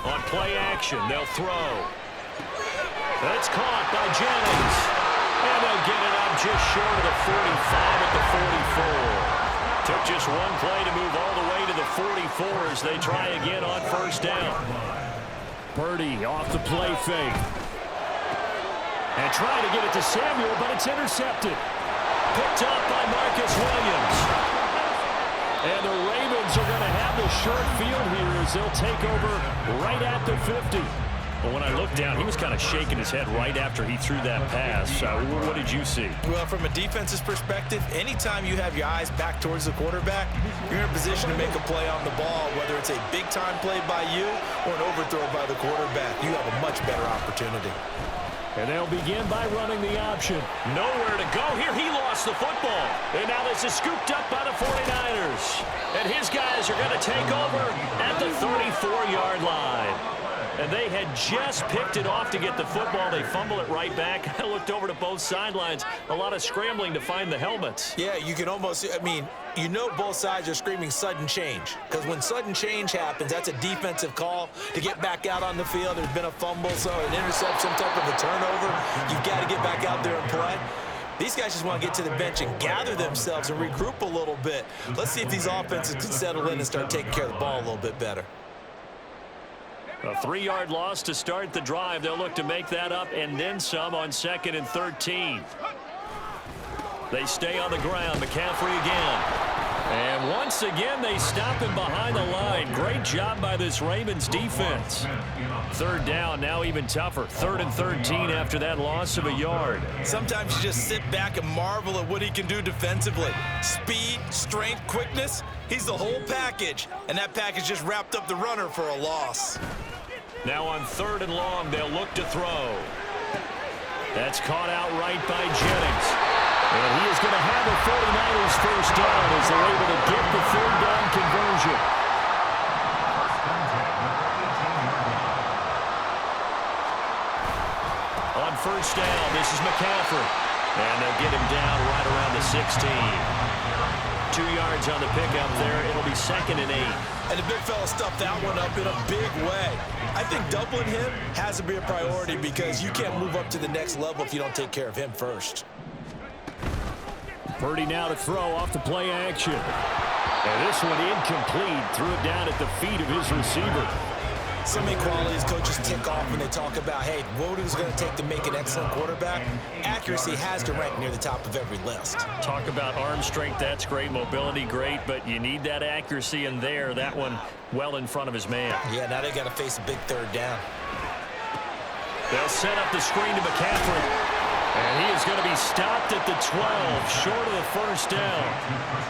On play action, they'll throw. That's caught by Jennings. And they'll get it up just short of the 45 at the 44. Took just one play to move all the way to the 44 as they try again on first down. Purdy off the play fake. And trying to get it to Samuel, but it's intercepted. Picked up by Marcus Williams. And the Ravens are going to have the short field here as they'll take over right at the 50. Well, when I looked down, he was kind of shaking his head right after he threw that pass. What did you see? Well, from a defense's perspective, anytime you have your eyes back towards the quarterback, you're in a position to make a play on the ball, whether it's a big-time play by you or an overthrow by the quarterback. You have a much better opportunity. And they'll begin by running the option. Nowhere to go here. He lost the football. And now this is scooped up by the 49ers. And his guys are going to take over at the 34-yard line. And they had just picked it off to get the football. They fumble it right back. I looked over to both sidelines. A lot of scrambling to find the helmets. Yeah, you can almost, you know both sides are screaming sudden change. Because when sudden change happens, that's a defensive call to get back out on the field. There's been a fumble, so an interception, some type of a turnover. You've got to get back out there and play. These guys just want to get to the bench and gather themselves and regroup a little bit. Let's see if these offenses can settle in and start taking care of the ball a little bit better. A 3-yard loss to start the drive. They'll look to make that up and then some on 2nd and 13. They stay on the ground. McCaffrey again. And once again, they stop him behind the line. Great job by this Ravens defense. 3rd down, now even tougher. 3rd and 13 after that loss of a yard. Sometimes you just sit back and marvel at what he can do defensively. Speed, strength, quickness. He's the whole package. And that package just wrapped up the runner for a loss. Now on 3rd and long, they'll look to throw. That's caught out right by Jennings. And he is going to have a 49ers first down as they're able to get the 3rd down conversion. On first down, this is McCaffrey. And they'll get him down right around the 16. 2 yards on the pickup there. It'll be 2nd and 8. And the big fella stuffed that one up in a big way. I think doubling him has to be a priority because you can't move up to the next level if you don't take care of him first. Purdy now to throw off the play action. And this one incomplete. Threw it down at the feet of his receiver. So many qualities coaches tick off when they talk about, hey, what is it going to take to make an excellent quarterback? Accuracy has to rank near the top of every list. Talk about arm strength, that's great. Mobility, great. But you need that accuracy in there. That one well in front of his man. Yeah, now they got to face a big 3rd down. They'll set up the screen to McCaffrey. And he is going to be stopped at the 12, short of the first down.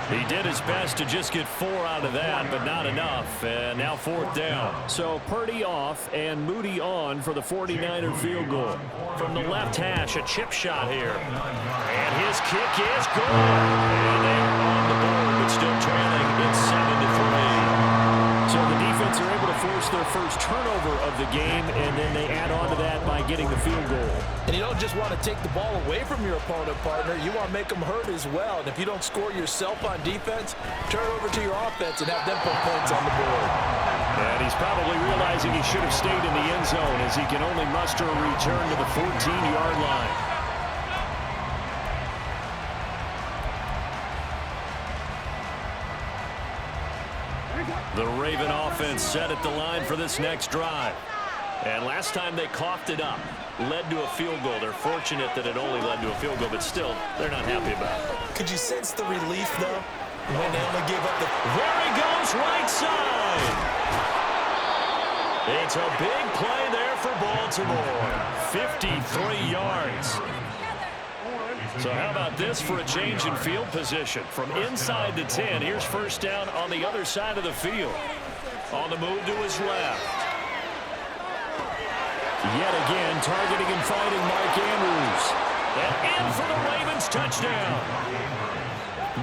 He did his best to just get 4 out of that, but not enough. And now 4th down. So Purdy off and Moody on for the 49er field goal. From the left hash, a chip shot here. And his kick is good. And they're on the board, but still trailing. It's 7-3. So the defense are able to force their first turnover of the game, and then they add on to that by getting the field goal. And you don't just want to take the ball away from your opponent, partner. You want to make them hurt as well. And if you don't score yourself on defense, turn it over to your offense and have them put points on the board. And he's probably realizing he should have stayed in the end zone as he can only muster a return to the 14-yard line. The Raven offense set at the line for this next drive. And last time they coughed it up, led to a field goal. They're fortunate that it only led to a field goal, but still, they're not happy about it. Could you sense the relief, though, when they only gave up the... There he goes, right side! It's a big play there for Baltimore. 53 yards. So how about this for a change in field position? From inside the 10, here's first down on the other side of the field. On the move to his left. Yet again, targeting and fighting Mark Andrews. And in for the Ravens touchdown.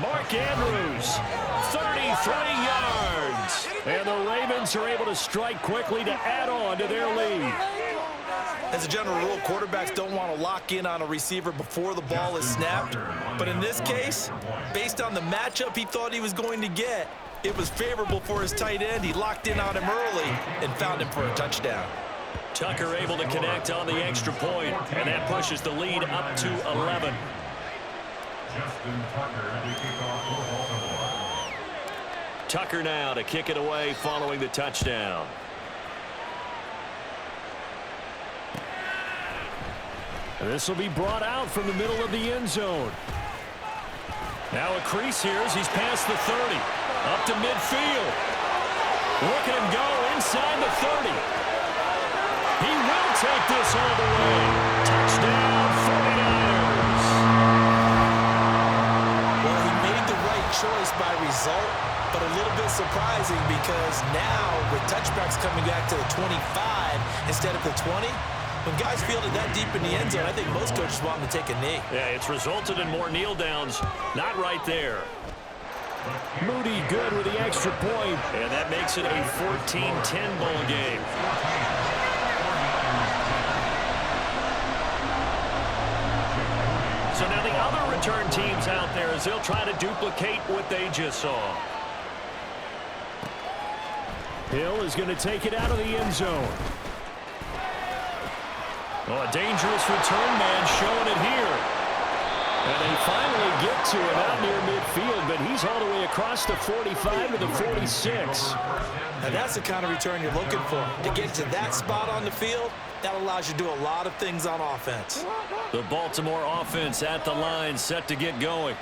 Mark Andrews, 33 yards. And the Ravens are able to strike quickly to add on to their lead. As a general rule, quarterbacks don't want to lock in on a receiver before the ball is snapped. But in this case, based on the matchup he thought he was going to get, It was favorable for his tight end. He locked in on him early and found him for a touchdown. Tucker able to connect on the extra point, and that pushes the lead up to 11. Tucker now to kick it away following the touchdown. And this will be brought out from the middle of the end zone. Now a crease here as he's past the 30. Up to midfield. Look at him go inside the 30. He will take this all the way. Touchdown, 49ers. Well, he made the right choice by result, but a little bit surprising because now with touchbacks coming back to the 25 instead of the 20, when guys field it that deep in the end zone, I think most coaches want them to take a knee. Yeah, it's resulted in more kneel downs. Not right there. Moody good with the extra point, and that makes it a 14-10 ball game. So now the other return teams out there as they'll try to duplicate what they just saw. Hill is going to take it out of the end zone. Oh, a dangerous return man showing it here. And they finally get to him out near midfield, but he's all the way across the 45 to the 46. Now that's the kind of return you're looking for. To get to that spot on the field, that allows you to do a lot of things on offense. The Baltimore offense at the line, set to get going.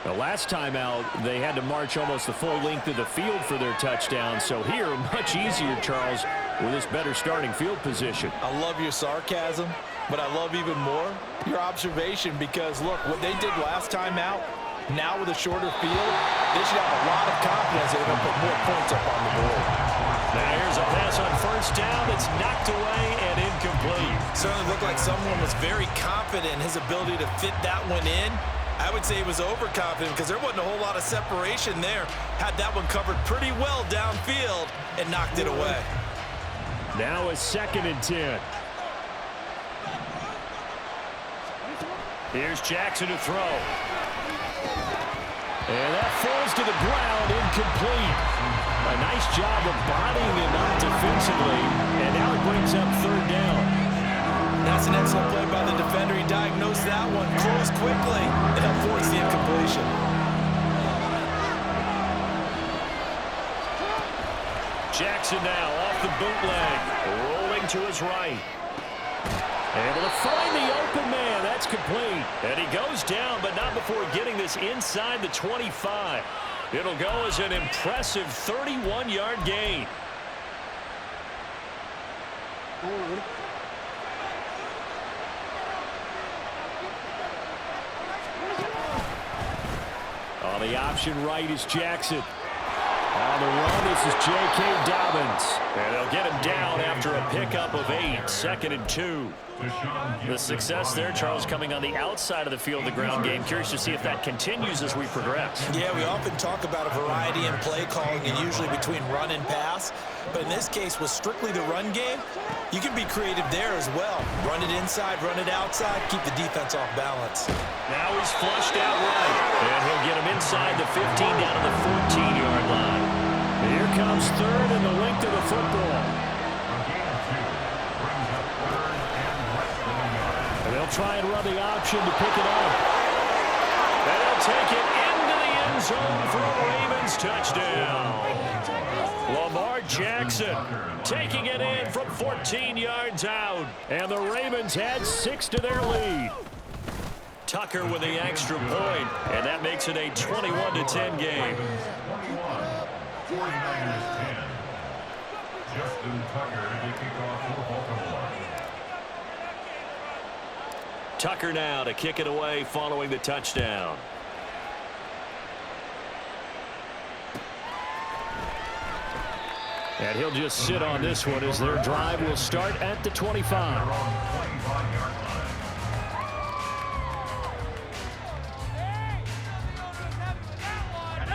The last time out, they had to march almost the full length of the field for their touchdown. So here, much easier, Charles, with this better starting field position. I love your sarcasm, but I love even more your observation because, look, what they did last time out, now with a shorter field, they should have a lot of confidence they're going to put more points up on the board. Now here's a pass on first down that's knocked away and incomplete. Certainly looked like someone was very confident in his ability to fit that one in. I would say he was overconfident because there wasn't a whole lot of separation there. Had that one covered pretty well downfield and knocked it away. Now a 2nd and 10. Here's Jackson to throw. And that falls to the ground, incomplete. A nice job of bodying him up defensively, and now it brings up 3rd down. That's an excellent play by the defender. He diagnosed that one, closed quickly, and avoids the incompletion. Jackson now off the bootleg, rolling to his right. Able to find the open man. That's complete. And he goes down, but not before getting this inside the 25. It'll go as an impressive 31-yard gain. On the option right is Jackson. On the run, this is J.K. Dobbins. And they'll get him down after a pickup of 8, 2nd and 2. The success there, Charles, coming on the outside of the field, the ground game. Curious to see if that continues as we progress. Yeah, we often talk about a variety in play calling and usually between run and pass. But in this case, with strictly the run game, you can be creative there as well. Run it inside, run it outside, keep the defense off balance. Now he's flushed out right. And he'll get him inside the 15 down to the 14-yard line. Here comes 3rd and the length of the football. And they'll try and run the option to pick it up. And they'll take it into the end zone for a Ravens touchdown. Lamar Jackson taking it in from 14 yards out. And the Ravens had 6 to their lead. Tucker with the extra point, and that makes it a 21-10 game. 49ers 10. Justin Tucker to kick off for Baltimore. Tucker now to kick it away following the touchdown. And he'll just sit on this one as their drive will start at the 25.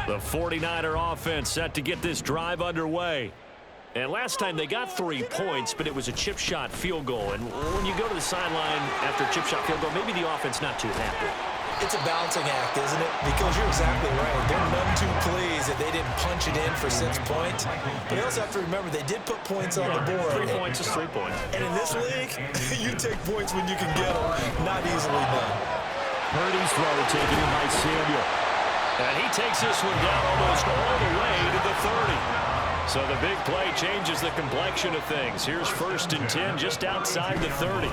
The 49er offense set to get this drive underway. And last time they got 3 points, but it was a chip shot field goal. And when you go to the sideline after a chip shot field goal, maybe the offense not too happy. It's a balancing act, isn't it? Because you're exactly right. They're none too pleased that they didn't punch it in for 6 points. But they also have to remember they did put points on the board. 3 points is 3 points. And in this league, you take points when you can get them. Not easily done. Purdy's throw taken in by Samuel. And he takes this one down almost all the way to the 30. So the big play changes the complexion of things. Here's 1st and 10 just outside the 30.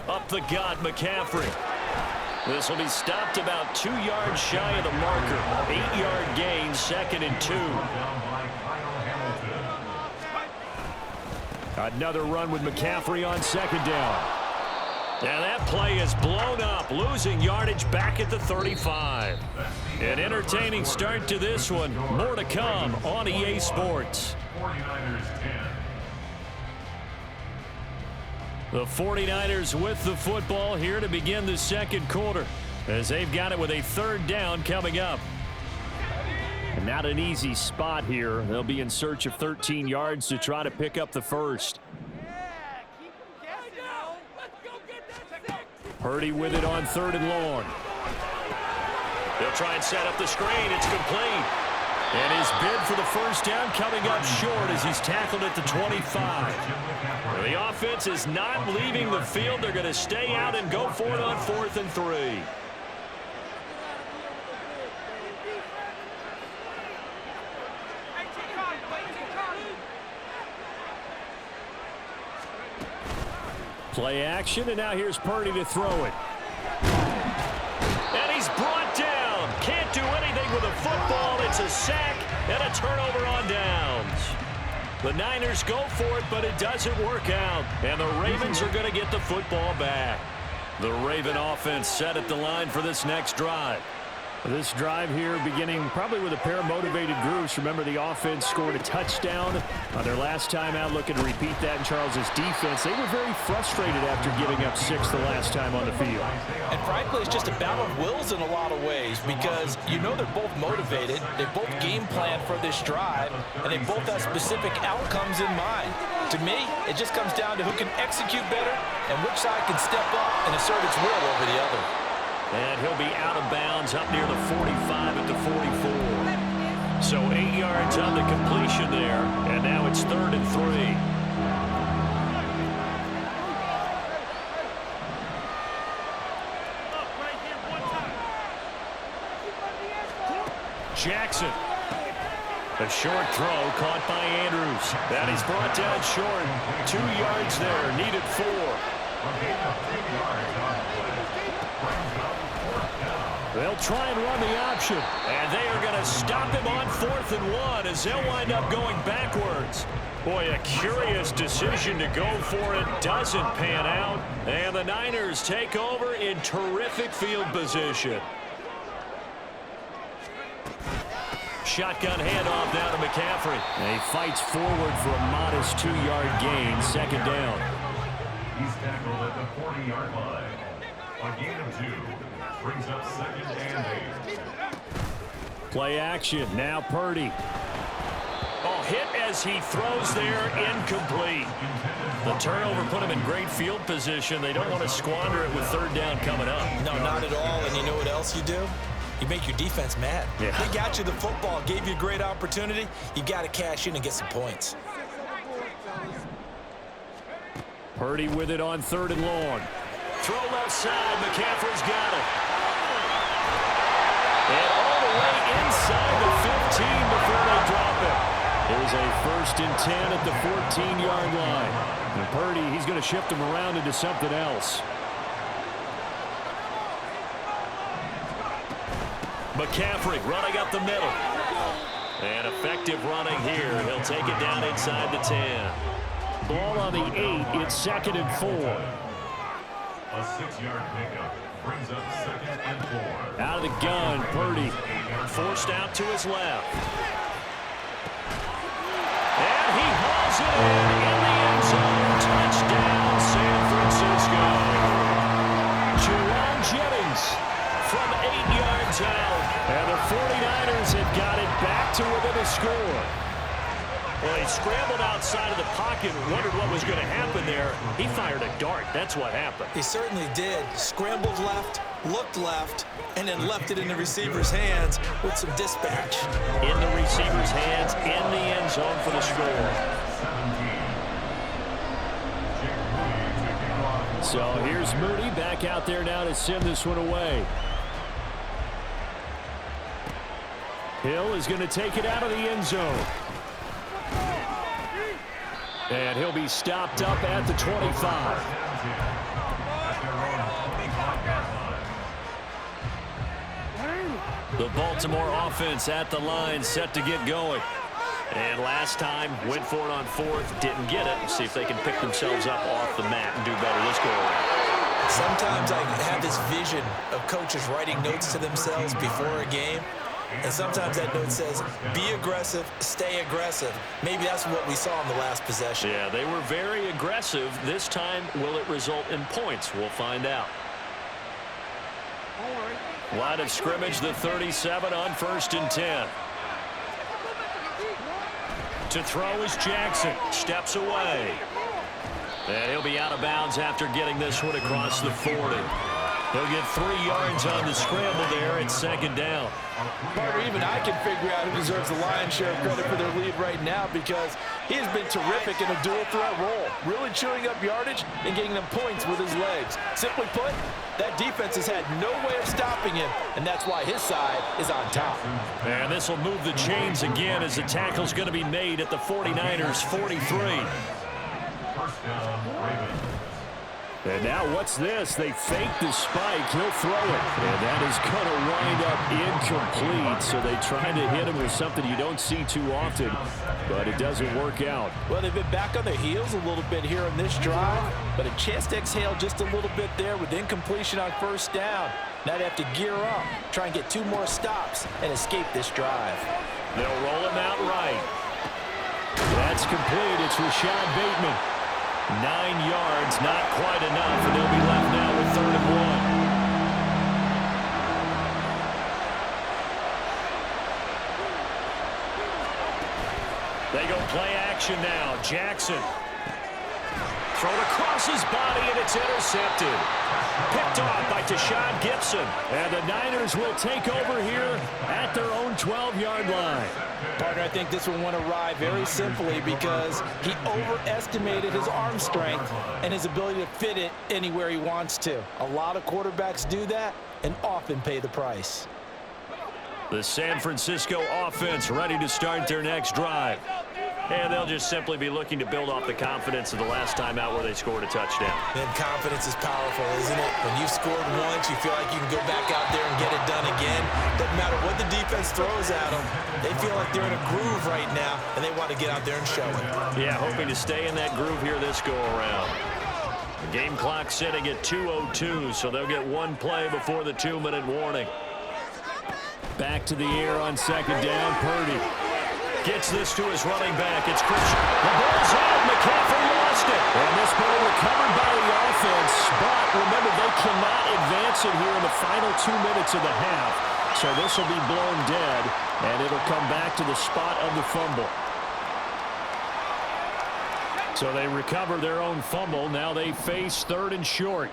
Up the gut, McCaffrey. This will be stopped about 2 yards shy of the marker. 8-yard gain, 2nd and 2. Another run with McCaffrey on 2nd down. And that play is blown up, losing yardage back at the 35. An entertaining start to this one. More to come on EA Sports. 49ers 10. The 49ers with the football here to begin the 2nd quarter, as they've got it with a 3rd down coming up. And not an easy spot here. They'll be in search of 13 yards to try to pick up the 1st. Purdy with it on 3rd and long. They'll try and set up the screen. It's complete. And his bid for the 1st down coming up short as he's tackled at the 25. The offense is not leaving the field. They're going to stay out and go for it on 4th and 3. Play action, and now here's Purdy to throw it. And he's brought down. Can't do anything with a football. It's a sack and a turnover on downs. The Niners go for it, but it doesn't work out. And the Ravens are going to get the football back. The Raven offense set at the line for this next drive. This drive here beginning probably with a pair of motivated groups. Remember, the offense scored a touchdown on their last time out. Looking to repeat that in Charles's defense. They were very frustrated after giving up 6 the last time on the field. And frankly, it's just a battle of wills in a lot of ways because you know they're both motivated. They both game plan for this drive, and they both have specific outcomes in mind. To me, it just comes down to who can execute better and which side can step up and assert its will over the other. And he'll be out of bounds up near the 45 at the 44. So 8 yards on the completion there, and now it's 3rd and 3. Jackson. A short throw caught by Andrews. That is brought down short. 2 yards there, needed 4. They'll try and run the option, and they are going to stop him on 4th and 1 as they'll wind up going backwards. Boy, a curious decision to go for it. Doesn't pan out, and the Niners take over in terrific field position. Shotgun handoff now to McCaffrey. And he fights forward for a modest 2-yard gain, 2nd down. He's tackled at the 40-yard line. A gain of 2. Brings up 2nd and 8. Play action. Now Purdy. Oh, hit as he throws there. Incomplete. The turnover put him in great field position. They don't want to squander it with 3rd down coming up. No, not at all. And you know what else you do? You make your defense mad. Yeah. They got you the football, gave you a great opportunity. You got to cash in and get some points. Purdy with it on 3rd and long. Throw left side. McCaffrey's got it. And all the way inside the 15 before they drop it. Here's a 1st and 10 at the 14-yard line. And Purdy, he's going to shift him around into something else. McCaffrey running up the middle. And effective running here. He'll take it down inside the 10. Ball on the 8. It's 2nd and 4. A 6-yard pickup brings up 2nd and 4. Out of the gun, Purdy forced out to his left. And he hauls it in the end zone. Touchdown, San Francisco. Jerome Jennings from 8 yards out. And the 49ers have got it back to within a score. Well, he scrambled outside of the pocket and wondered what was going to happen there. He fired a dart. That's what happened. He certainly did. Scrambled left, looked left, and then left it in the receiver's hands with some dispatch. In the receiver's hands, in the end zone for the score. So here's Moody back out there now to send this one away. Hill is going to take it out of the end zone. And he'll be stopped up at the 25. The Baltimore offense at the line, set to get going. And last time, went for it on fourth, didn't get it. See if they can pick themselves up off the mat and do better this go around. Sometimes I have this vision of coaches writing notes to themselves before a game. And sometimes that note says, be aggressive, stay aggressive. Maybe that's what we saw in the last possession. Yeah, they were very aggressive. This time, will it result in points? We'll find out. Line of scrimmage, the 37 on 1st and 10. To throw is Jackson. Steps away. And he'll be out of bounds after getting this one across the 40. He'll get 3 yards on the scramble there at 2nd down. Partner, even I can figure out who deserves the lion's share of credit for their lead right now, because he has been terrific in a dual threat role, really chewing up yardage and getting them points with his legs. Simply put, that defense has had no way of stopping him, and that's why his side is on top. And this will move the chains again as the tackle's going to be made at the 49ers 43. First down, Ravens. And now what's this? They fake the spike. He'll throw it. And that is going to wind up incomplete. So they tried to hit him with something you don't see too often, but it doesn't work out. Well, they've been back on their heels a little bit here in this drive, but a chance to exhale just a little bit there with incompletion on 1st down. Now they have to gear up, try and get 2 more stops, and escape this drive. They'll roll him out right. That's complete. It's Rashad Bateman. 9 yards, not quite enough, and they'll be left now with 3rd and 1. They go play action now. Jackson. Thrown across his body, and it's intercepted. Picked off by Tashawn Gibson. And the Niners will take over here at their own 12-yard line. Partner, I think this one went awry very simply because he overestimated his arm strength and his ability to fit it anywhere he wants to. A lot of quarterbacks do that and often pay the price. The San Francisco offense ready to start their next drive. And they'll just simply be looking to build off the confidence of the last time out where they scored a touchdown. And confidence is powerful, isn't it? When you've scored once, you feel like you can go back out there and get it done again. Doesn't matter what the defense throws at them. They feel like they're in a groove right now, and they want to get out there and show it. Yeah, hoping to stay in that groove here this go-around. The game clock sitting at 2:02, so they'll get 1 play before the 2-minute warning. Back to the air on 2nd down, Purdy. Gets this to his running back. It's Christian. The ball's out. McCaffrey lost it. And this ball recovered by the offense. But remember, they cannot advance it here in the final 2 minutes of the half. So this will be blown dead, and it'll come back to the spot of the fumble. So they recover their own fumble. Now they face 3rd and short.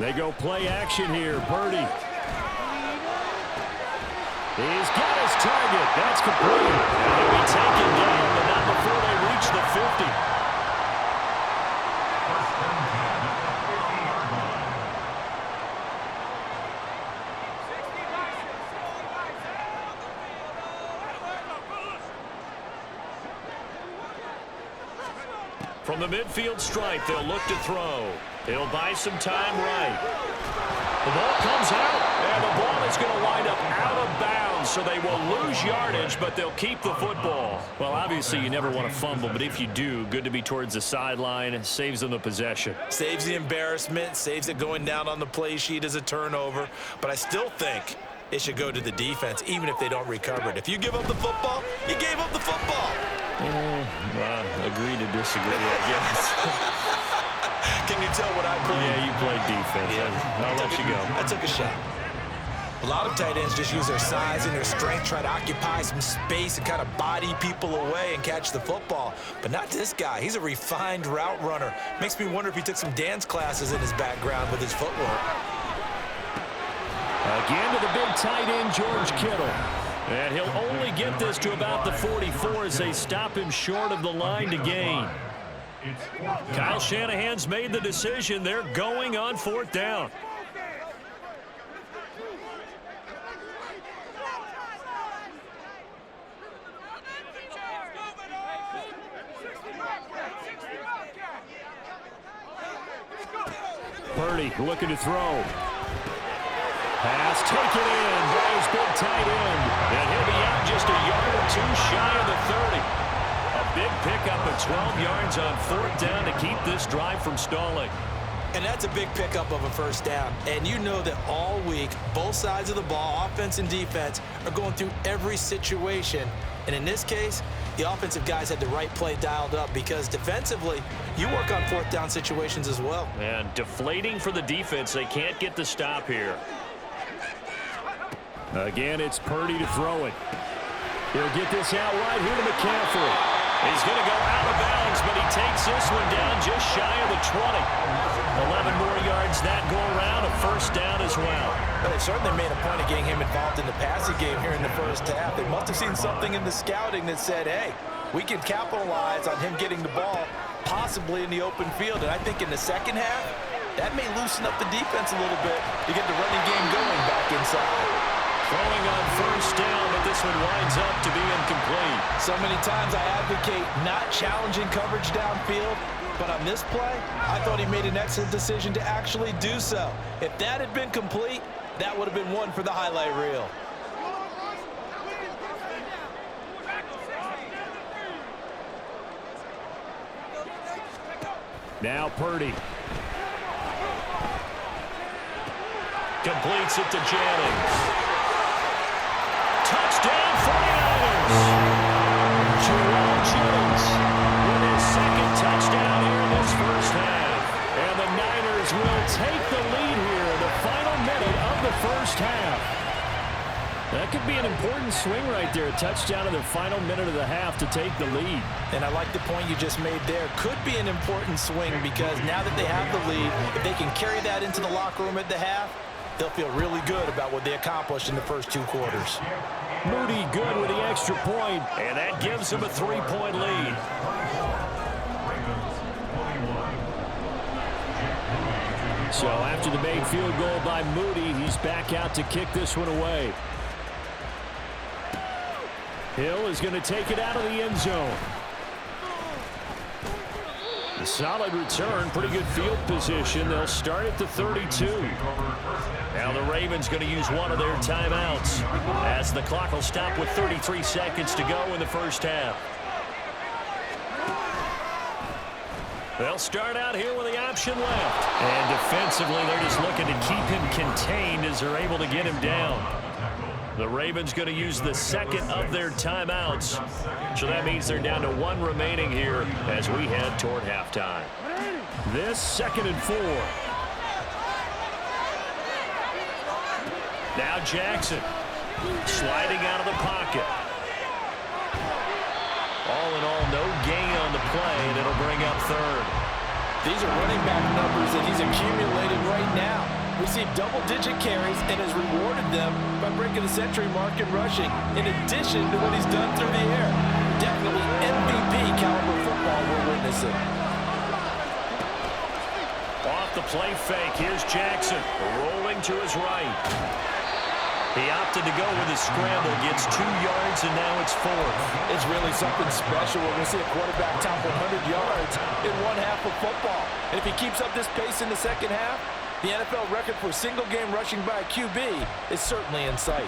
They go play action here. Purdy. He's got his target. That's complete. And he'll be taken down, but not before they reach the 50. From the midfield stripe, they'll look to throw. He'll buy some time right. The ball comes out, and the ball is going to wind up out of bounds, so they will lose yardage, but they'll keep the football. Well, obviously, you never want to fumble, but if you do, good to be towards the sideline. Saves them the possession. Saves the embarrassment, saves it going down on the play sheet as a turnover, but I still think it should go to the defense, even if they don't recover it. If you give up the football, you gave up the football. Agree to disagree, I guess. Can you tell what I played? Yeah, you played defense. Yeah. I'll let you go. I took a shot. A lot of tight ends just use their size and their strength, try to occupy some space and kind of body people away and catch the football. But not this guy. He's a refined route runner. Makes me wonder if he took some dance classes in his background with his footwork. Again to the big tight end, George Kittle. And he'll only get this to about the 44 as they stop him short of the line to gain. Kyle Shanahan's made the decision. They're going on 4th down. Purdy looking to throw. Pass taken in by his big tight end. And he'll be out just a yard or two shy of the 30. A big pickup of 12 yards on 4th down to keep this drive from stalling. And that's a big pickup of a 1st down. And you know that all week, both sides of the ball, offense and defense, are going through every situation. And in this case, the offensive guys had the right play dialed up because defensively, you work on 4th down situations as well. And deflating for the defense. They can't get the stop here. Again, it's Purdy to throw it. He'll get this out wide here to McCaffrey. He's going to go out of bounds, but he takes this one down just shy of the 20. 11 more yards that go around, a 1st down as well. But they certainly made a point of getting him involved in the passing game here in the 1st half. They must have seen something in the scouting that said, hey, we can capitalize on him getting the ball possibly in the open field. And I think in the 2nd half, that may loosen up the defense a little bit to get the running game going back inside. Throwing on 1st down, but this one winds up to be incomplete. So many times I advocate not challenging coverage downfield, but on this play, I thought he made an excellent decision to actually do so. If that had been complete, that would have been one for the highlight reel. Now Purdy. Completes it to Jennings. Touchdown 49ers. Jerome Jennings with his 2nd touchdown here in this 1st half. And the Niners will take the lead here in the final minute of the 1st half. That could be an important swing right there. A touchdown in the final minute of the half to take the lead. And I like the point you just made there. Could be an important swing because now that they have the lead, if they can carry that into the locker room at the half, they'll feel really good about what they accomplished in the first 2 quarters. Moody good with the extra point, and that gives them a 3-point lead. So after the made field goal by Moody, he's back out to kick this one away. Hill is going to take it out of the end zone. A solid return, pretty good field position. They'll start at the 32. Now the Ravens going to use one of their timeouts as the clock will stop with 33 seconds to go in the 1st half. They'll start out here with the option left. And defensively, they're just looking to keep him contained as they're able to get him down. The Ravens going to use the 2nd of their timeouts. So that means they're down to 1 remaining here as we head toward halftime. This 2nd and 4. Now Jackson sliding out of the pocket. All in all, no gain on the play, and it'll bring up 3rd. These are running back numbers that he's accumulated right now. Received double-digit carries and has rewarded them by breaking the century mark in rushing, in addition to what he's done through the air. Definitely MVP caliber football we're witnessing. Off the play fake, here's Jackson rolling to his right. He opted to go with his scramble, gets 2 yards, and now it's 4th. It's really something special when we see a quarterback top 100 yards in 1 half of football. And if he keeps up this pace in the 2nd half, the NFL record for single-game rushing by a QB is certainly in sight.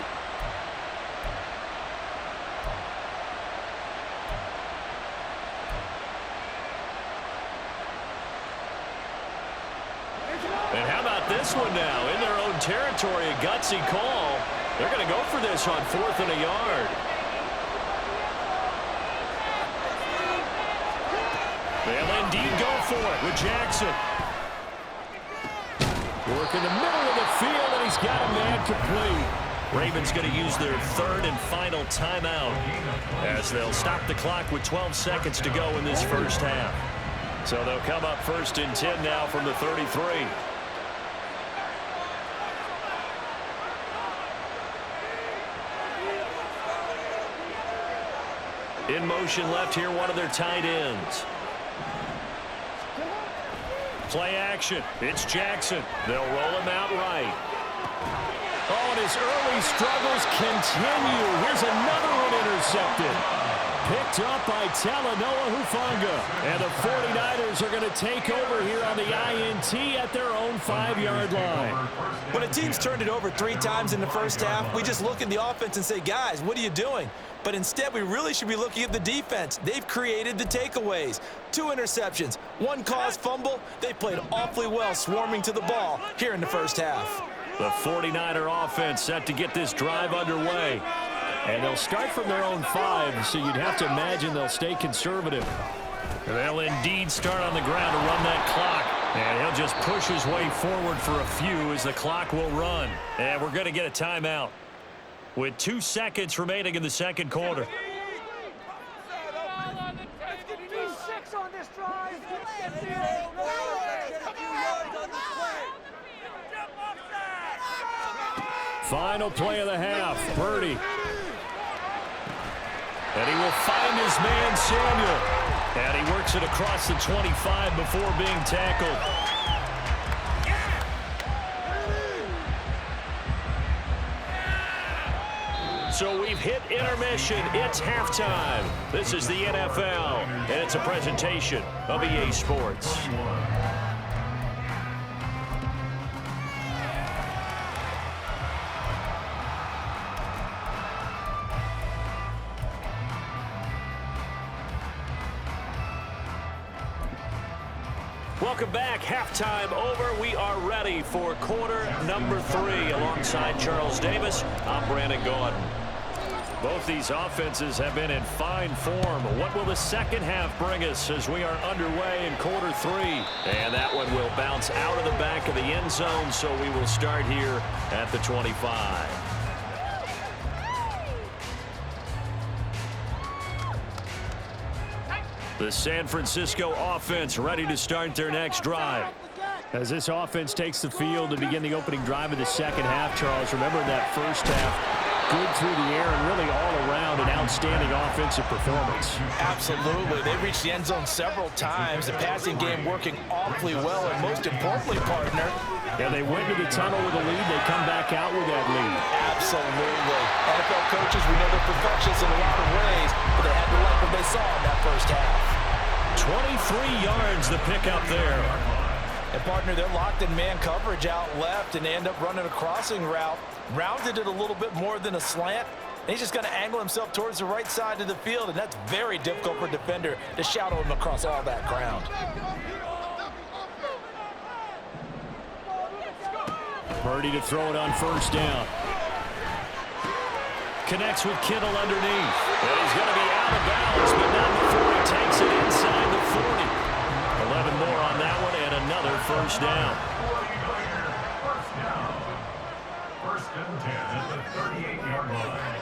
And how about this one now? In their own territory, a gutsy call. They're going to go for this on 4th and a yard. They'll indeed go for it with Jackson. Work in the middle of the field, and he's got a man complete. Ravens going to use their third and final timeout as they'll stop the clock with 12 seconds to go in this first half. So they'll come up 1st and 10 now from the 33. In motion left here, one of their tight ends. Play action. It's Jackson. They'll roll him out right. Oh, and his early struggles continue. Here's another one intercepted. Picked up by Talanoa Hufanga. And the 49ers are going to take over here on the INT at their own 5-yard line. When a team's turned it over 3 times in the first half, we just look at the offense and say, guys, what are you doing? But instead, we really should be looking at the defense. They've created the takeaways. 2 interceptions, 1 caused fumble. They played awfully well swarming to the ball here in the first half. The 49er offense set to get this drive underway. And they'll start from their own 5, so you'd have to imagine they'll stay conservative. They'll indeed start on the ground to run that clock. And he'll just push his way forward for a few as the clock will run. And we're going to get a timeout with 2 seconds remaining in the second quarter. Final play of the half, Purdy. And he will find his man, Samuel. And he works it across the 25 before being tackled. So we've hit intermission. It's halftime. This is the NFL, and it's a presentation of EA Sports. Welcome back. Halftime over. We are ready for quarter number 3. Alongside Charles Davis, I'm Brandon Gordon. Both these offenses have been in fine form. What will the second half bring us as we are underway in quarter 3? And that one will bounce out of the back of the end zone, so we will start here at the 25. The San Francisco offense ready to start their next drive. As this offense takes the field to begin the opening drive of the second half, Charles, remember that first half, good through the air and really all around an outstanding offensive performance. Absolutely. They reached the end zone several times. The passing game working awfully well, and most importantly, partner, yeah, they went to the tunnel with a lead. They come back out with that lead. Absolutely. NFL coaches, we know they're perfectionists in a lot of ways, but they had to like what they saw in that first half. 23 yards the pickup there. And, partner, they're locked in man coverage out left, and they end up running a crossing route. Rounded it a little bit more than a slant. And he's just going to angle himself towards the right side of the field, and that's very difficult for a defender to shadow him across all that ground. Purdy to throw it on first down. Connects with Kittle underneath. And he's going to be out of bounds, but not before he takes it inside the 40. 11 more on that one, and another first down. First and 10 at the 38-yard line.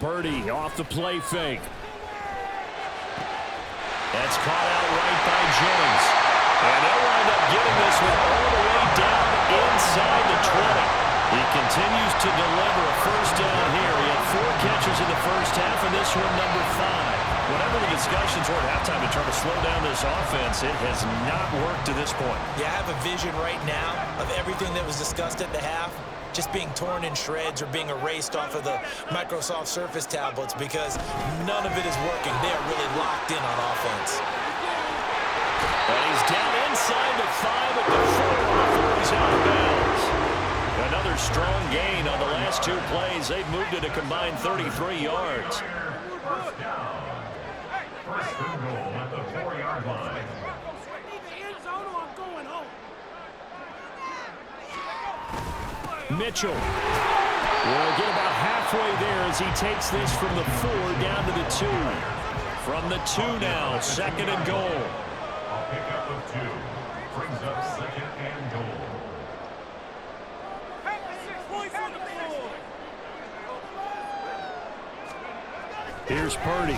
Purdy off the play fake. That's caught out right by Jennings. And they'll wind up getting this one all the way down inside the 20. He continues to deliver a first down here. He had 4 catches in the first half, and this one number 5. Whatever the discussions were at halftime to try to slow down this offense, it has not worked to this point. Yeah, I have a vision right now of everything that was discussed at the half just being torn in shreds or being erased off of the Microsoft Surface tablets because none of it is working. They are really locked in on offense. And he's down inside the 5 at the 4 before he's out of bounds. Another strong gain on the last 2 plays. They've moved it a combined 33 yards. First down. First and goal at the 4-yard line. Mitchell will get about halfway there as he takes this from the 4 down to the 2. From the 2 now, second and goal. A pickup of 2 brings up second and goal. Here's Purdy.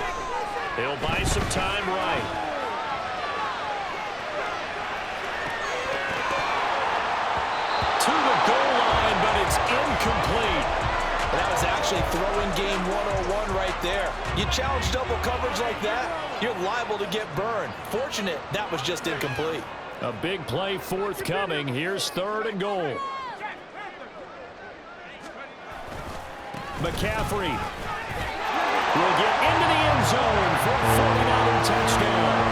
He'll buy some time right. To the goal line, but it's incomplete. That was actually throwing game 101 right there. You challenge double coverage like that, you're liable to get burned. Fortunate that was just incomplete. A big play forthcoming. Here's 3rd and goal. McCaffrey will get into the end zone for a 49er touchdown.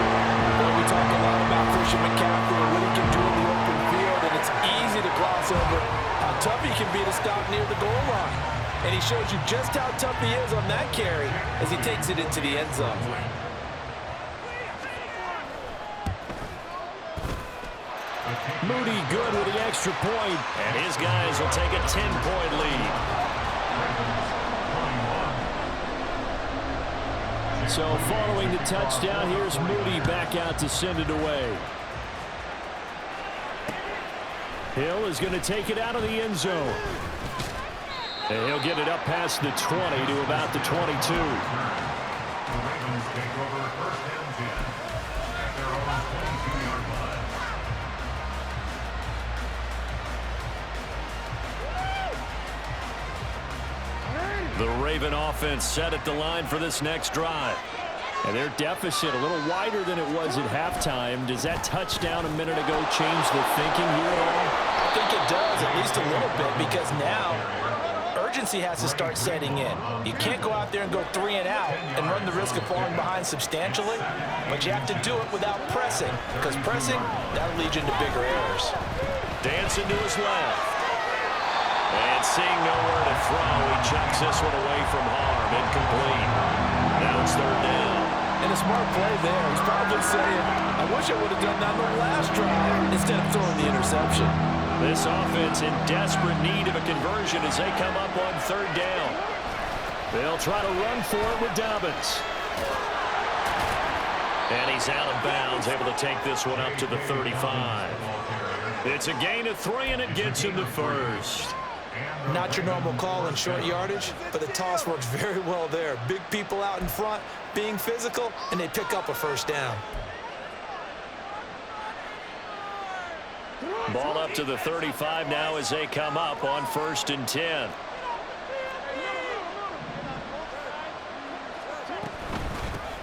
Well, we talk a lot about Christian McCaffrey and what he can do in the open field, and it's easy to gloss over how tough he can be to stop near the goal line. And he shows you just how tough he is on that carry as he takes it into the end zone. Moody good with the extra point, and his guys will take a 10-point lead. So following the touchdown, here's Moody back out to send it away. Hill is going to take it out of the end zone. And he'll get it up past the 20 to about the 22. The Ravens take over 1st and 10 at their own 22-yard line. The Raven offense set at the line for this next drive. And their deficit a little wider than it was at halftime. Does that touchdown a minute ago change the thinking here at all? I think it does, at least a little bit, because now urgency has to start setting in. You can't go out there and go 3 and out and run the risk of falling behind substantially, but you have to do it without pressing, because pressing, that'll lead you into bigger errors. Dancing to his left. And seeing nowhere to throw, he chucks this one away from harm. Incomplete. Now it's 3rd down. And a smart play there. He's probably saying, I wish I would have done that on the last drive instead of throwing the interception. This offense in desperate need of a conversion as they come up on 3rd down. They'll try to run for it with Dobbins. And he's out of bounds, able to take this one up to the 35. It's a gain of 3, and it gets him to 1st. Not your normal call in short yardage, but the toss works very well there. Big people out in front, being physical, and they pick up a 1st down. Ball up to the 35 now as they come up on 1st and 10.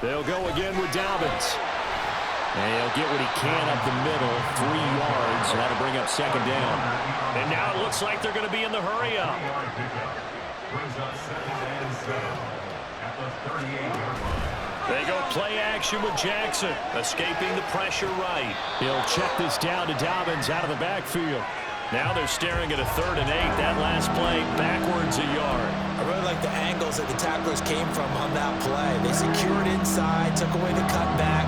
They'll go again with Dobbins. And he'll get what he can up the middle, 3 yards. That'll bring up 2nd down. And now it looks like they're going to be in the hurry-up. Brings up 2nd and 7 at the 38-yard line. They go play action with Jackson, escaping the pressure right. He'll check this down to Dobbins out of the backfield. Now they're staring at a 3rd and 8. That last play backwards a yard. I really like the angles that the tacklers came from on that play. They secured inside, took away the cutback.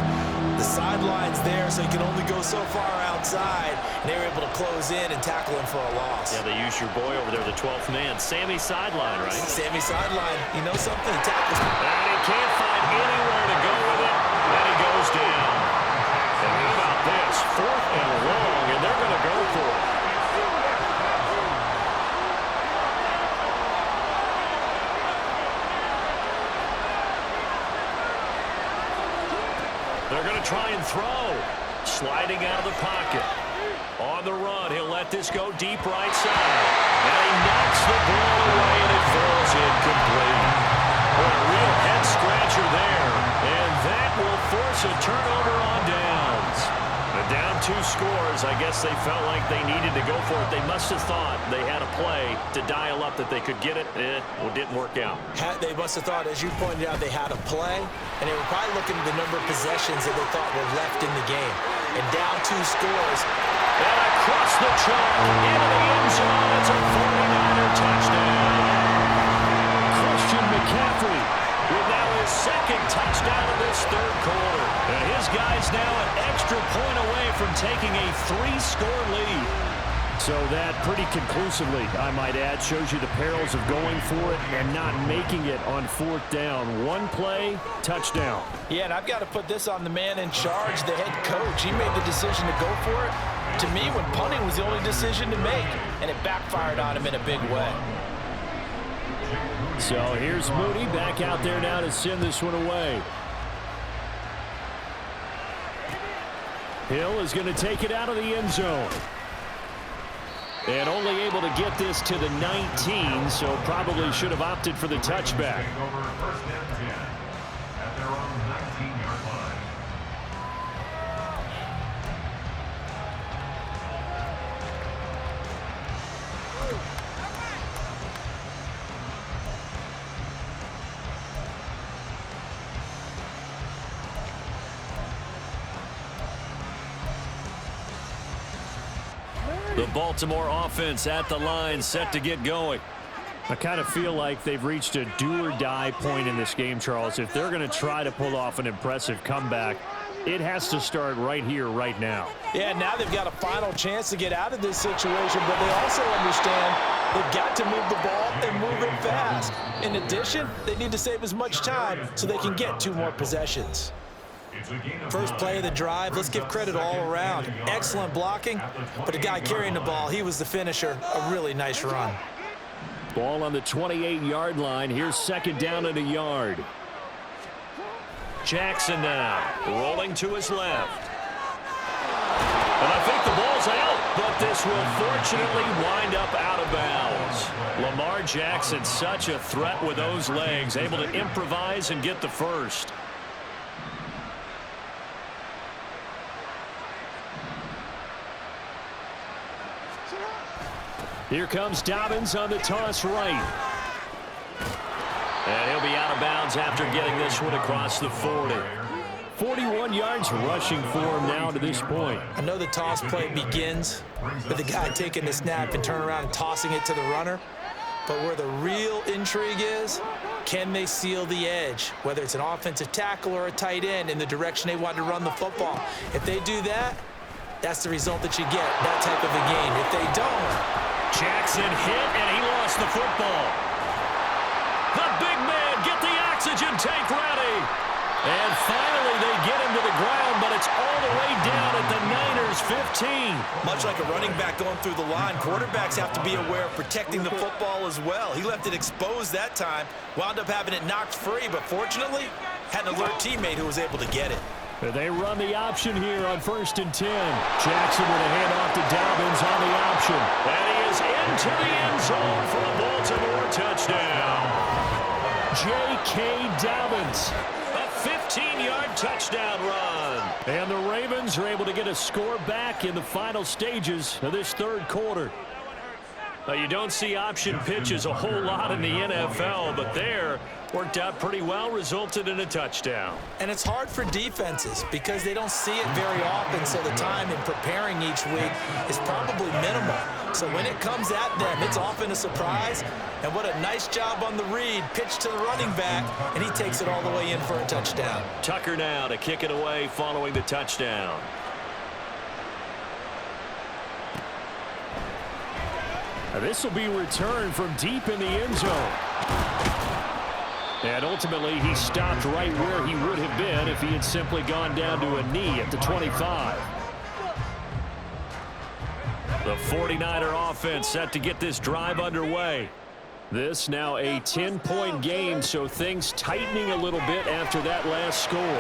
The sideline's there, so he can only go so far outside, and they were able to close in and tackle him for a loss. Yeah, they used your boy over there, the 12th man. Sammy sideline, right? Sammy sideline. You know something? He tackles. And he can't find anywhere to go with it, and he goes down. And how about this? 4th and long, and they're going to go for it. They're going to try and throw. Sliding out of the pocket. On the run, he'll let this go deep right side. And he knocks the ball away, and it falls incomplete. What a real head-scratcher there. And that will force a turnover on downs. The down 2 scores. I guess they felt like they needed to go for it. They must have thought they had a play to dial up that they could get it. It didn't work out. They must have thought, as you pointed out, they had a play, and they were probably looking at the number of possessions that they thought were left in the game. And down 2 scores. And across the chalk into the end zone. It's a 49er touchdown. Christian McCaffrey with now his 2nd touchdown of this 3rd quarter. And his guy's now an extra point away from taking a 3-score lead. So that pretty conclusively, I might add, shows you the perils of going for it and not making it on 4th down. 1 play, touchdown. Yeah, and I've got to put this on the man in charge, the head coach. He made the decision to go for it. To me, when punting was the only decision to make, and it backfired on him in a big way. So here's Mooney back out there now to send this one away. Hill is going to take it out of the end zone. And only able to get this to the 19, so probably should have opted for the touchback. First and 10 at their own 19-yard line. The Baltimore offense at the line, set to get going. I kind of feel like they've reached a do-or-die point in this game, Charles. If they're going to try to pull off an impressive comeback, it has to start right here, right now. Yeah, now they've got a final chance to get out of this situation, but they also understand they've got to move the ball and move it fast. In addition, they need to save as much time so they can get 2 more possessions. First play of the drive, let's give credit all around. Excellent blocking, but the guy carrying the ball, he was the finisher. A really nice run. Ball on the 28-yard line. Here's second down and a yard. Jackson now rolling to his left. And I think the ball's out, but this will fortunately wind up out of bounds. Lamar Jackson, such a threat with those legs, able to improvise and get the first. Here comes Dobbins on the toss right. And he'll be out of bounds after getting this one across the 40. 41 yards rushing for him now to this point. I know the toss play begins with the guy taking the snap and turning around and tossing it to the runner. But where the real intrigue is, can they seal the edge, whether it's an offensive tackle or a tight end, in the direction they want to run the football? If they do that, that's the result that you get, that type of a game. If they don't, Jackson hit, and he lost the football. The big man, get the oxygen tank ready. And finally, they get him to the ground, but it's all the way down at the Niners' 15. much like a running back going through the line, quarterbacks have to be aware of protecting the football as well. He left it exposed that time, wound up having it knocked free, but fortunately, had an alert teammate who was able to get it. They run the option here on 1st and 10. Jackson with a handoff to Dobbins on the option. And he is into the end zone for a Baltimore touchdown. J.K. Dobbins, a 15-yard touchdown run. And the Ravens are able to get a score back in the final stages of this third quarter. Now, you don't see option pitches a whole lot in the NFL, but there worked out pretty well, resulted in a touchdown. And it's hard for defenses because they don't see it very often, so the time in preparing each week is probably minimal. So when it comes at them, it's often a surprise. And what a nice job on the read, pitch to the running back, and he takes it all the way in for a touchdown. Tucker now to kick it away following the touchdown. Now this will be returned from deep in the end zone. And ultimately, he stopped right where he would have been if he had simply gone down to a knee at the 25. The 49er offense set to get this drive underway. This now a 10-point game, so things tightening a little bit after that last score. Nowhere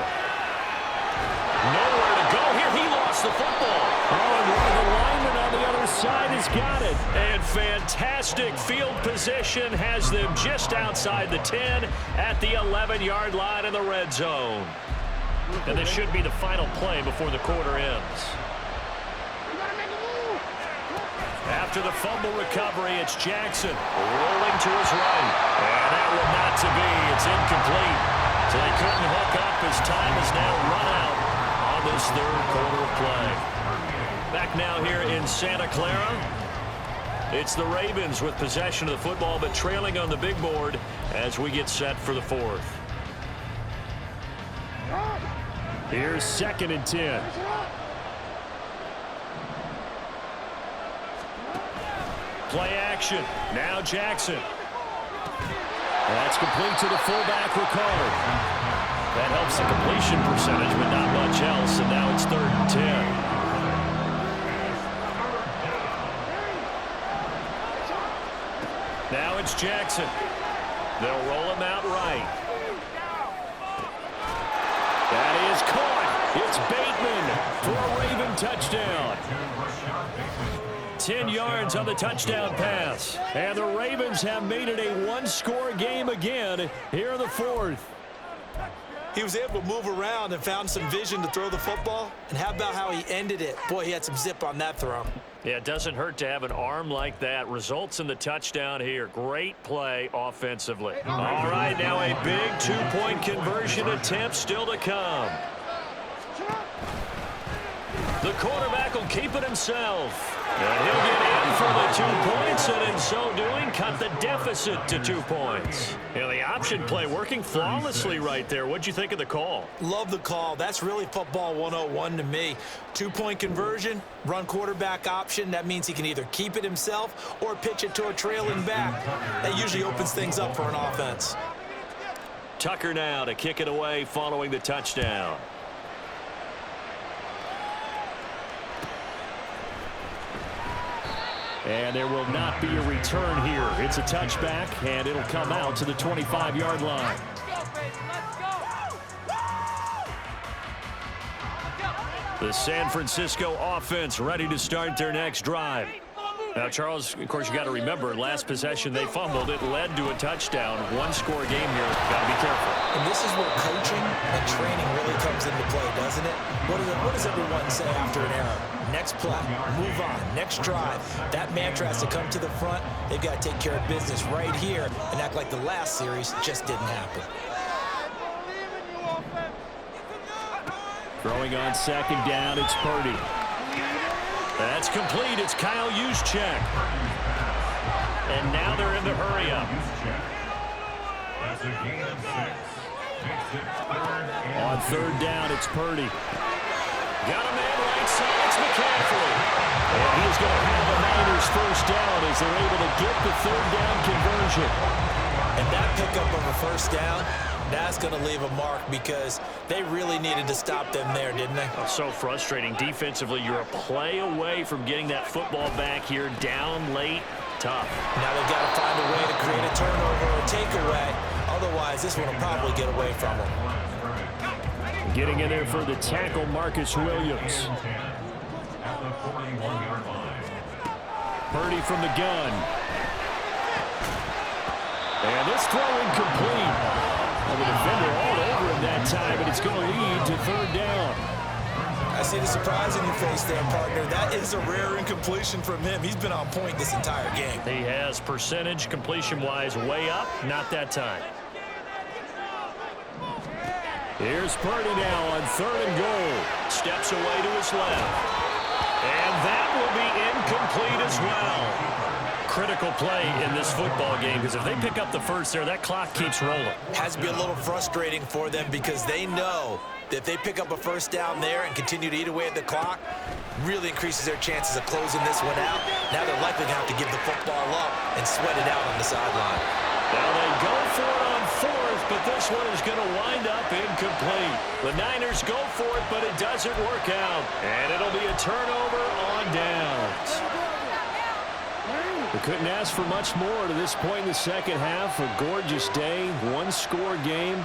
to go here. He lost the football. Oh, and one of the linemen on the other side has got it. And fantastic field position has them just outside the 10 at the 11-yard line in the red zone. And this should be the final play before the quarter ends. After the fumble recovery, it's Jackson rolling to his right. And that one not to be. It's incomplete. So they couldn't hook up as time is now run out on this third quarter of play. Back now here in Santa Clara. It's the Ravens with possession of the football, but trailing on the big board as we get set for the fourth. Here's 2nd and 10. Play action. Now Jackson. That's complete to the fullback, Ricard. That helps the completion percentage, but not much else. And now it's 3rd and 10. Now it's Jackson. They'll roll him out right. That is caught. It's Bateman for a Raven touchdown. 10 yards on the touchdown pass. And the Ravens have made it a one-score game again here in the fourth. He was able to move around and found some vision to throw the football. And how about how he ended it? Boy, he had some zip on that throw. Yeah, it doesn't hurt to have an arm like that. Results in the touchdown here. Great play offensively. All right, now a big two-point conversion attempt still to come. The quarterback will keep it himself. And he'll get in for the 2 points, and in so doing, cut the deficit to 2 points. Yeah, the option play working flawlessly right there. What'd you think of the call? Love the call. That's really football 101 to me. 2-point conversion, run quarterback option. That means he can either keep it himself or pitch it to a trailing back. That usually opens things up for an offense. Tucker now to kick it away following the touchdown. And there will not be a return here. It's a touchback, and it'll come out to the 25-yard line. The San Francisco offense ready to start their next drive. Now, Charles, of course, you got to remember, last possession they fumbled. It led to a touchdown. One-score game here. Got to be careful. And this is where coaching and training really comes into play, doesn't it? What does everyone say after an error? Next play, move on, next drive. That mantra has to come to the front. They've got to take care of business right here and act like the last series just didn't happen. Throwing on second down, it's Purdy. That's complete. It's Kyle Juszczyk. And now they're in the hurry-up. That's a gain of 6. Makes it 3rd and On third down, it's Purdy. Got a man right side. It's McCaffrey. And he's going to have the Niners first down as they're able to get the third down conversion. And that pickup of a first down, that's going to leave a mark because they really needed to stop them there, didn't they? Oh, so frustrating. Defensively, you're a play away from getting that football back here. Down late, tough. Now they've got to find a way to create a turnover or takeaway. Otherwise, this one will probably get away from them. Getting in there for the tackle, Marcus Williams. at the 41-yard line. Purdy from the gun. And this throw incomplete. And the defender all over him that time, and it's going to lead to third down. I see the surprise in your face there, partner. That is a rare incompletion from him. He's been on point this entire game. He has percentage completion-wise way up, not that time. Here's Purdy now on third and goal. Steps away to his left. And that will be incomplete as well. Critical play in this football game because if they pick up the first there, that clock keeps rolling. Has to be a little frustrating for them because they know that if they pick up a first down there and continue to eat away at the clock, really increases their chances of closing this one out. Now they're likely going to have to give the football up and sweat it out on the sideline. Now they go for it on fourth, but this one is going to wind up incomplete. The Niners go for it, but it doesn't work out. And it'll be a turnover on downs. We couldn't ask for much more to this point in the second half. A gorgeous day, one-score game.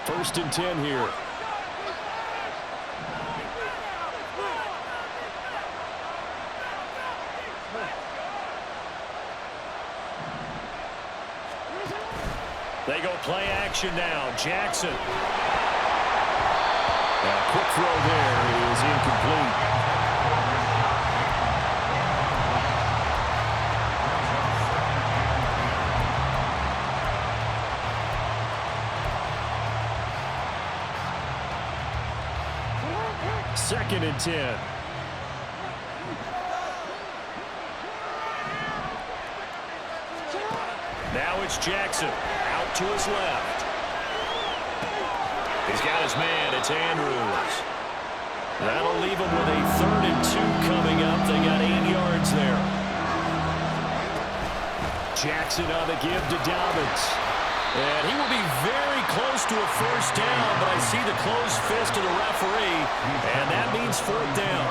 1st and 10 here. They go play action now. Jackson. A quick throw there is incomplete. Second and 10. Now it's Jackson. Out to his left. He's got his man. It's Andrews. That'll leave him with a 3rd and 2 coming up. They got 8 yards there. Jackson on the give to Dobbins. And he will be very close to a first down, but I see the closed fist of the referee, and that means 4th down.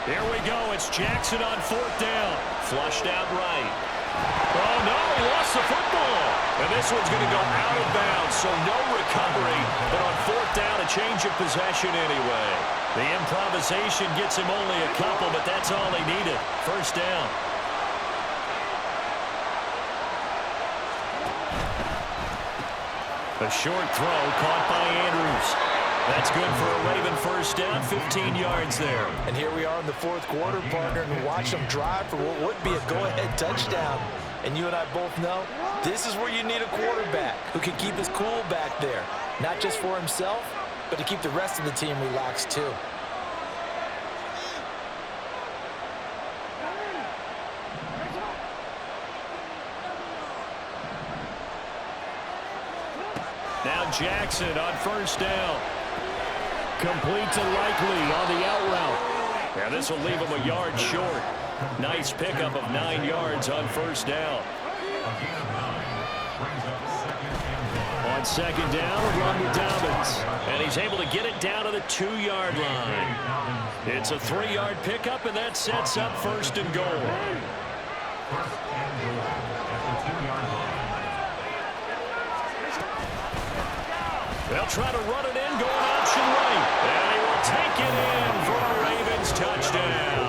Here we go. It's Jackson on 4th down. Flushed out right. Oh, no, he lost the football. And this one's going to go out of bounds, so no recovery. But on 4th down, a change of possession anyway. The improvisation gets him only a couple, but that's all he needed. 1st down. A short throw caught by Andrews. That's good for a Raven 1st down, 15 yards there. And here we are in the 4th quarter, partner, and watch them drive for what would be a go-ahead touchdown. And you and I both know this is where you need a quarterback who can keep his cool back there, not just for himself, but to keep the rest of the team relaxed too. Now Jackson on 1st down. Complete to Likely on the out route. And this will leave him a yard short. Nice pickup of 9 yards on 1st down. On 2nd down, a run with Dobbins. And he's able to get it down to the 2-yard line. It's a 3-yard pickup, and that sets up 1st and goal. First and goal at the 2-yard line. They'll try to run it in, going option right. And he will take it in for a Ravens touchdown.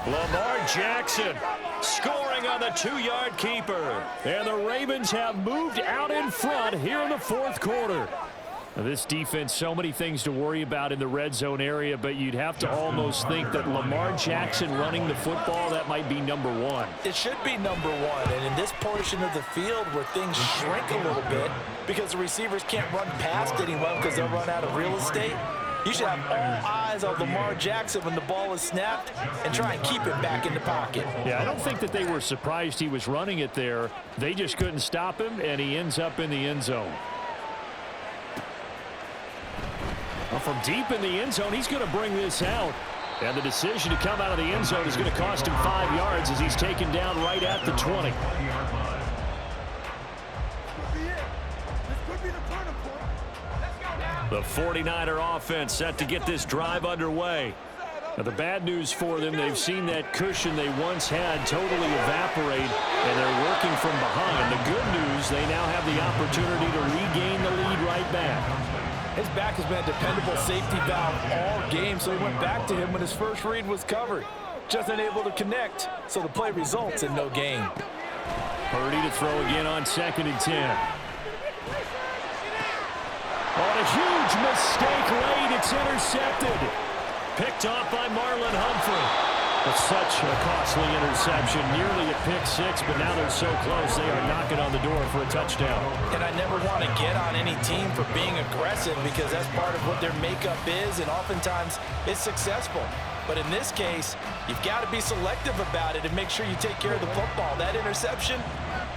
Lamar Jackson scoring on the 2-yard keeper. And the Ravens have moved out in front here in the 4th quarter. Now, this defense, so many things to worry about in the red zone area, but you'd have to almost think that Lamar Jackson running the football, that might be number 1. It should be number 1, and in this portion of the field where things shrink a little bit because the receivers can't run past anyone because they'll run out of real estate, you should have all eyes on Lamar Jackson when the ball is snapped and try and keep it back in the pocket. Yeah, I don't think that they were surprised he was running it there. They just couldn't stop him, and he ends up in the end zone. Well, from deep in the end zone, he's going to bring this out. And the decision to come out of the end zone is going to cost him 5 yards as he's taken down right at the 20. The 49er offense set to get this drive underway. Now, the bad news for them, they've seen that cushion they once had totally evaporate, and they're working from behind. The good news, they now have the opportunity to regain the lead right back. His back has been a dependable safety valve all game, so he went back to him when his first read was covered. Just unable to connect, so the play results in no gain. Purdy to throw again on 2nd and 10. On a huge mistake late, it's intercepted. Picked off by Marlon Humphrey. It's such a costly interception, nearly a pick-6, but now they're so close they are knocking on the door for a touchdown. And I never want to get on any team for being aggressive because that's part of what their makeup is, and oftentimes it's successful. But in this case, you've got to be selective about it and make sure you take care of the football. That interception